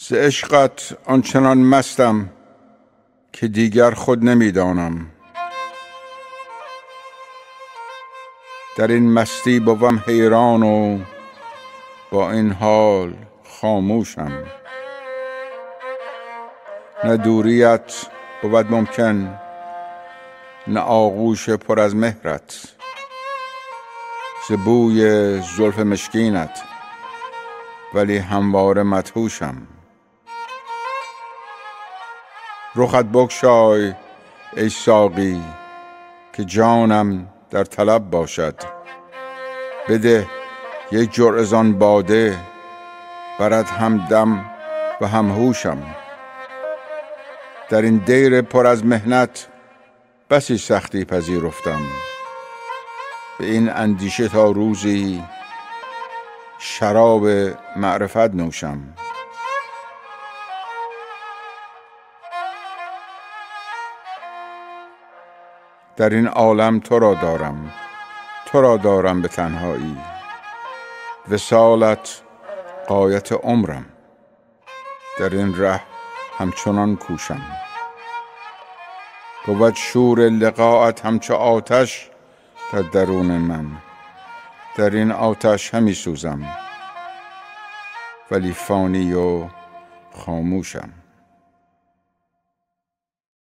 ز عشقت آنچنان مستم که دیگر خود نمیدانم. در این مستی بوم حیران و با این حال خاموشم. نه دوریت بود ممکن، نه آغوش پر از مهرت. ز بوی زلف مشکینت ولی همواره مدهوشم. رخت بگشای ای ساقی که جانم در طلب باشد. بده یک جرعه زان باده، برد همدم و هم هوشم. در این دیر پر از محنت بسی سختی پذیرفتم. به این اندیشه تا روزی شراب معرفت نوشم. در این عالم تو را دارم به تنهایی. وصالت غایت عمرم، در این ره همچنان کوشم. بود شور لقاءت همچو آتش در درون من. در این آتش همی سوزم ولی فانی و خاموشم.